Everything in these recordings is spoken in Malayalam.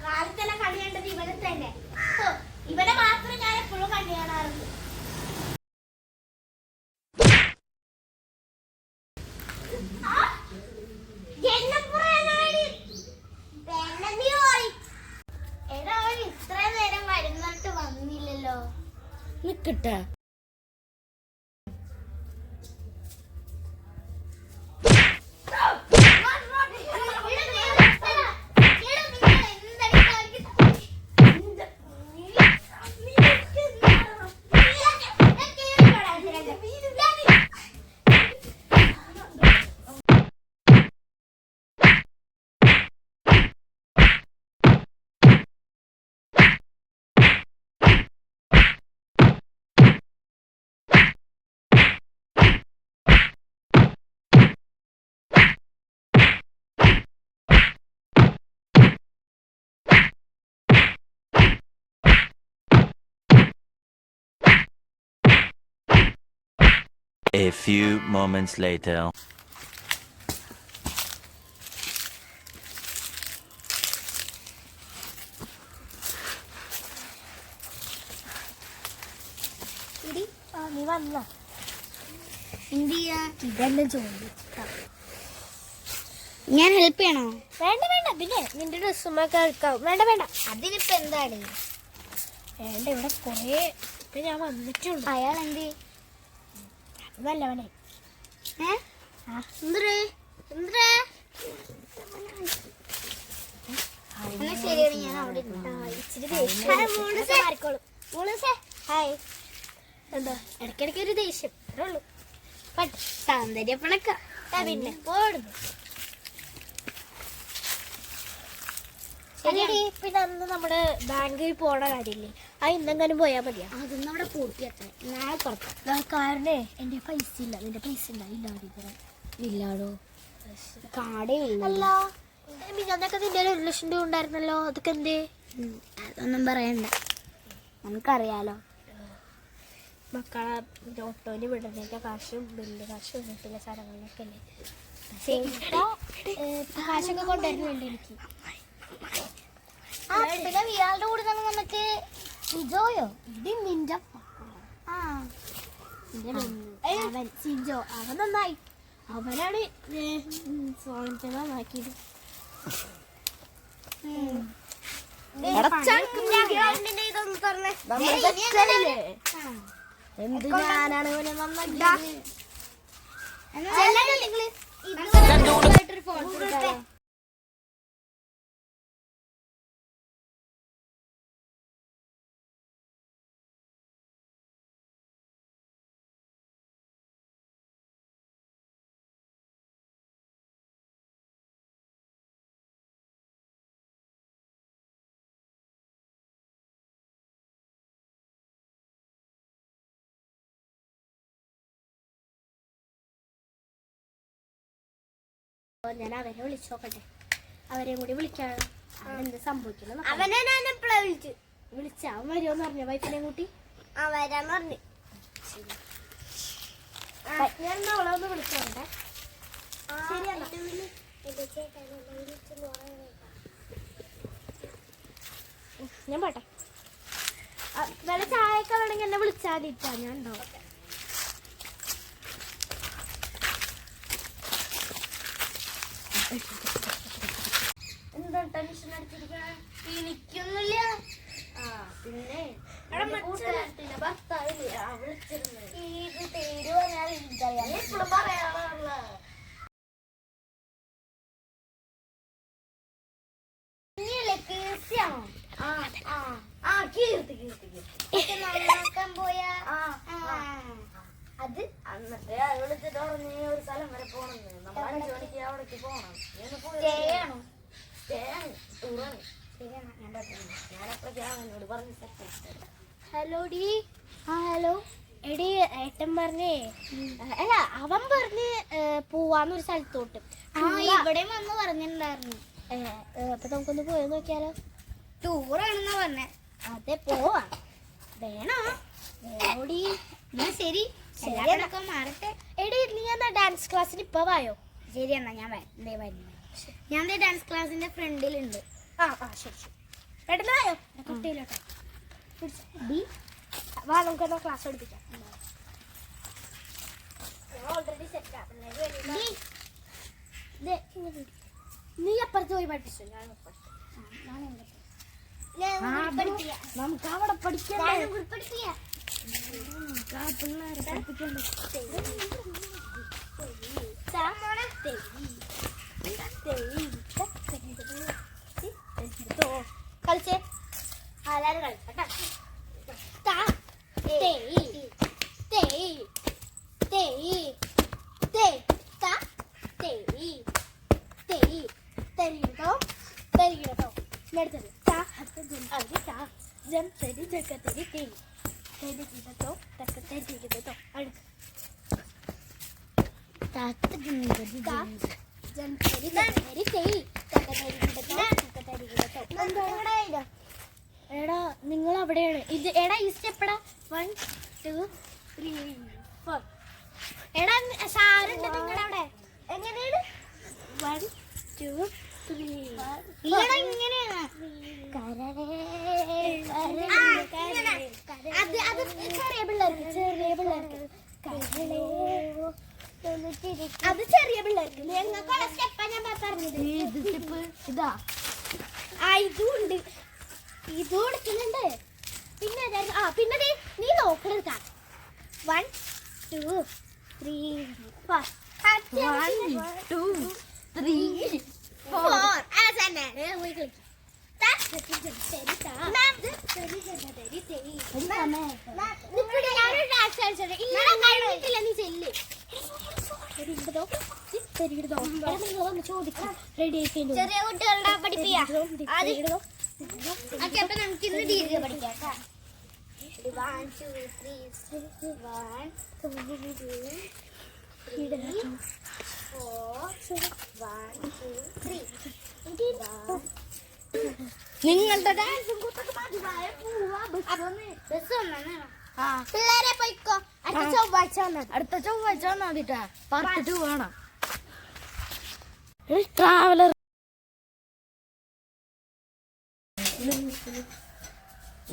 കാലത്തെല്ലാം കണി കണ്ടത് ഇവനെ തന്നെ. ഇവനെ മാത്രം ഞാൻ എപ്പോഴും കണി കാണാറുണ്ട്. ഇത്ര നേരം വരുന്നിട്ട് വന്നില്ലല്ലോ. നിക്കട്ടെ. A few moments later. നീ വന്ന എന്ത് ചെയ്യാ? ഇതെല്ലാം ചോദിച്ചു. ഞാൻ ഹെൽപ്പ് ചെയ്യണോ? വേണ്ട വേണ്ട, പിന്നെ നിന്റെ ഡ്രസ്സുമൊക്കെ എടുക്കാം. വേണ്ട വേണ്ട, അതിനിപ്പോ എന്താണ് വേണ്ട. ഇവിടെ കൊറേ ഇപ്പൊ ഞാൻ വന്നിട്ടുണ്ട്. അയാൾ എന്ത് നല്ലവനെ? ശരിയാണ്, ഞാൻ അവിടെ ഹായ്. എന്താ ഇടയ്ക്കിടയ്ക്ക് ഒരു ദേഷ്യം അത്രേ ഉള്ളൂ. സൗന്ദര്യപ്പണക്ക പിന്നെ പോടുന്നു. പിന്നെ അന്ന് നമ്മുടെ ബാങ്കിൽ പോണ കാര്യമില്ലേ, ആ ഇന്നെങ്ങാനും പോയാൽ മതിയാ. അതൊന്നും അവിടെ പൂർത്തിയാക്കാൻ നാളെ പുറത്താം. കാരണേ എന്റെ പൈസ ഇല്ല. നിന്റെ പൈസ ഉണ്ടാവില്ല. ഇല്ലാടോ, കാടേ അല്ല. മിഞ്ഞന്നൊക്കെ നിന്റെ 1,00,000 രൂപ ഉണ്ടായിരുന്നല്ലോ, അതൊക്കെ എന്തേ? അതൊന്നും പറയണ്ട, നമുക്കറിയാലോ. മക്കളെ ഓട്ടോന് വിടുന്നതിന്റെ കാശും ബില്ല് കാശും വീട്ടിലെ സാധനങ്ങളിലൊക്കെ അല്ലേ. കാശൊക്കെ കൊണ്ടുവരുന്നുണ്ട് എനിക്ക്. പിന്നെ ഇയാളുടെ കൂടെ തന്നെ നമുക്ക് സിജോയോ? ഇത് നിന്റെ അവൻ സിജോ, അവൻ നന്നായി. അവനാണ് സോണത്തെ നന്നാക്കിയത്. എന്ത് ഞാനാണ് ഇവനെ നന്നാക്കിയത്? ഞാൻ അവനെ വിളിച്ചു നോക്കട്ടെ. അവരെയും കൂടി വിളിക്കാണ്. എന്ത് സംഭവിക്കണം അവനെ ഞാൻ എപ്പോഴാ വിളിച്ച അവൻ വരുമോന്ന് പറഞ്ഞു വൈഫിനെയും കൂട്ടി വരാന്ന് പറഞ്ഞു. ഞാൻ അവളെ ഒന്ന് വിളിച്ചോണ്ടേ. ഞാൻ പോട്ടെ. വല്ല ചായയൊക്കെ വേണമെങ്കിൽ എന്നെ വിളിച്ചാൽ മതിട്ടാ, ഞാൻ ഉണ്ടാവും. എന്താ ടെൻഷൻ അടിച്ചിരിക്കണ? എനിക്കൊന്നുമില്ല. പിന്നെ ഭർത്താവില്ലേ വിളിച്ചിരുന്നു. ഇത് പേര് പറഞ്ഞാൽ എപ്പോഴും പറയാറുള്ള നന്നാക്കാൻ പോയാ അത് അന്നത്തെ വിളിച്ചിട്ട് പറഞ്ഞ് ഒരു സ്ഥലം വരെ പോണെന്ന്. നമ്മൾ 5 മണിക്ക് അവിടേക്ക് പോണം. Hello D. ഹലോ എടി, ഏട്ടൻ പറഞ്ഞേ അല്ല അവൻ പറഞ്ഞ് പോവാന്നൊരു സ്ഥലത്തോട്ട്. ഇവിടെ വന്ന് പറഞ്ഞിട്ടുണ്ടായിരുന്നു. അപ്പൊ നമുക്കൊന്ന് പോയി നോക്കിയാലോ? ടൂറാണെന്നാ പറഞ്ഞേ. അതെ, പോവാ. വേണോ? വേണോടി. ശരി, മാറട്ടെ. എടി, നീ എന്നാ ഡാൻസ് ക്ലാസ്സിന് ഇപ്പൊ വായോ? ശരി എന്നാ ഞാൻ വരുന്നു. ഞാൻ ഡാൻസ് ക്ലാസ്സിന്റെ ഫ്രണ്ടിലുണ്ട്. ശരി ശരി, പെട്ടെന്ന് വായോ. കുട്ടിയിലോട്ടോ വാ, നമുക്കെന്നാ ക്ലാസ് പഠിപ്പിക്കാം. Already set. നീ അപ്പുറത്ത് പോയി പഠിപ്പിച്ചു. നമുക്ക് അവിടെ പഠിക്കാം. കളിച്ചേ, ആരാരും കളിക്കട്ടെ. എടാ, നിങ്ങൾ അവിടെയാണ്. ഇത് എടാ, ഈ സ്റ്റെപ്പ് എടാ. 1 2 3 4. എടാ, സാറുണ്ട് നിങ്ങളുടെ അവിടെ. എങ്ങനെയാണ്? 1 2 3. ഇല്ലടാ, ഇങ്ങനെയാണ്. അത് ചെറിയ പിള്ളേർക്ക്. അത് ചെറിയ പിള്ളേർക്ക്. ഞങ്ങൾക്കുള്ള സ്റ്റെപ്പാ ഞാൻ പറഞ്ഞത്. ഇതാ, ഇതും ഉണ്ട്. ഇത് കൊടുക്കുന്നുണ്ട്. പിന്നെ പിന്നെ നീ നോക്കണത്. 1 2 3 4. 1 2 3 4. ചെറിയ കുട്ടികളുടെ പഠിപ്പിക്കാം. അപ്പൊ നമുക്ക് ഇന്ന് ദീർഘ പഠിക്കാം. 1 2 3 1 2 3 4 1 2 3. നിങ്ങളുടെ ഡാൻസും പിള്ളേരെ പോയിക്കോ. അടുത്ത ചൊവ്വാഴ്ച വന്നാ മതിട്ടാ. പാർട്ട് 2 വേണം. ട്രാവലർ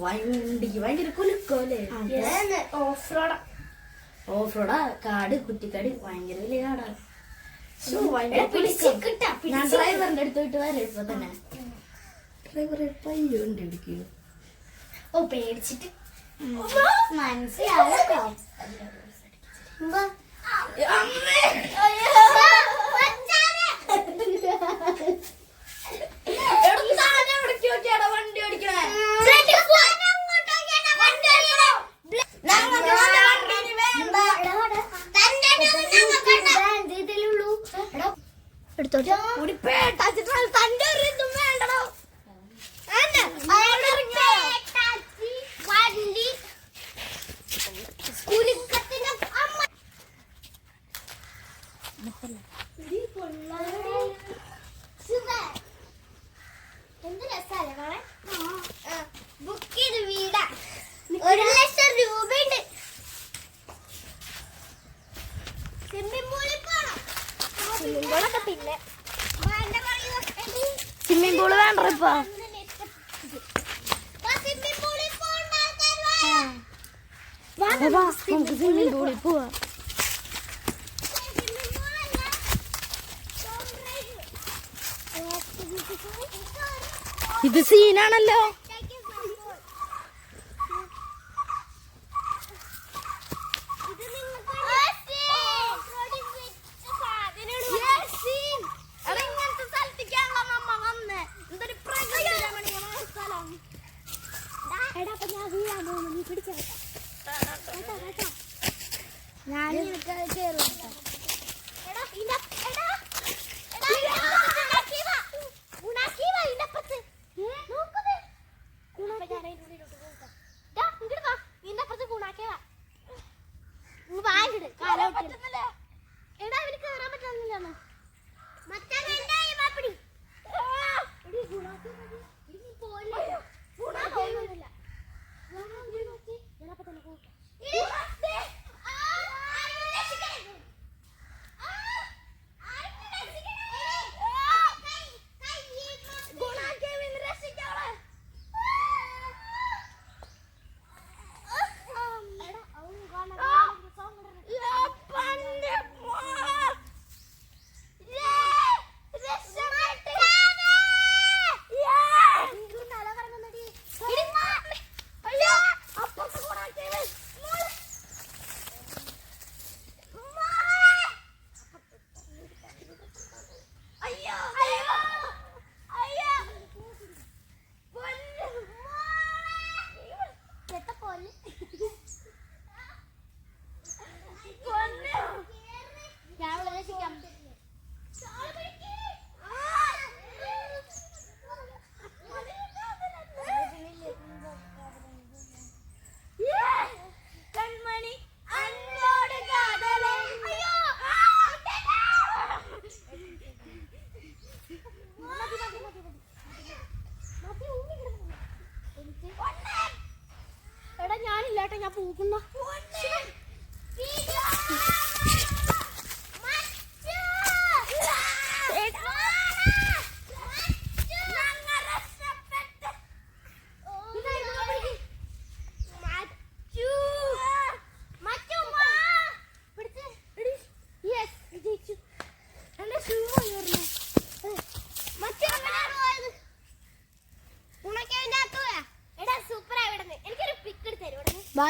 വണ്ടിക്ക് ഭയങ്കര കുലുക്കോല്ലേ. ഓഫ് റോഡാ. കാട്, കുറ്റിക്കാട്, ഭയങ്കര വലിയ കാടാണ്. ഞാൻ ഡ്രൈവറിന്റെ അടുത്ത് പോയിട്ട് വരാം ഇപ്പൊ തന്നെ. ഡ്രൈവറെ പയ്യ വണ്ടി എടുക്കുക. പേടിച്ചിട്ട് മനസ്സിലാവോ? വണ്ടി ഓടിക്കണേ. എടുത്തോട്ടോ. തന്റെ ഒരു ഇതും വേണ്ടടോ. വണ്ടി കുലുക്കത്തിന്റെ അമ്മ. സ്വിമ്മിംഗ് പൂള് വേണ്ട ഇപ്പൊ സ്വിമ്മിംഗ് പൂളിൽ പോവാ. ഇത് സീനാണല്ലോ. ഞാനില്ലാട്ടെ ഞാൻ പോകുന്ന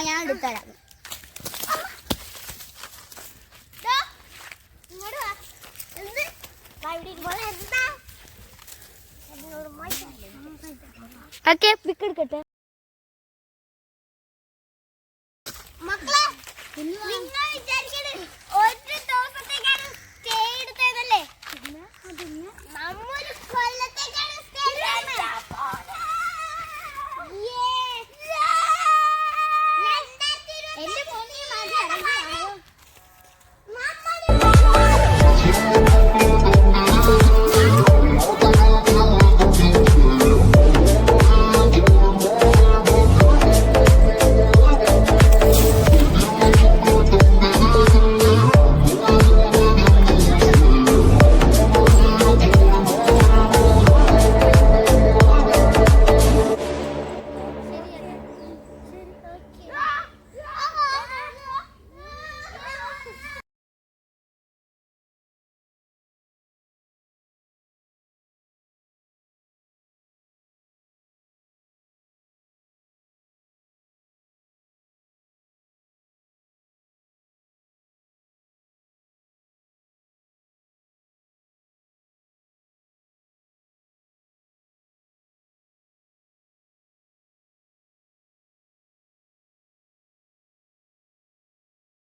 ഞാൻ എടുത്തരാം. ഓക്കെ പിക്ക് എടുക്കട്ടെ.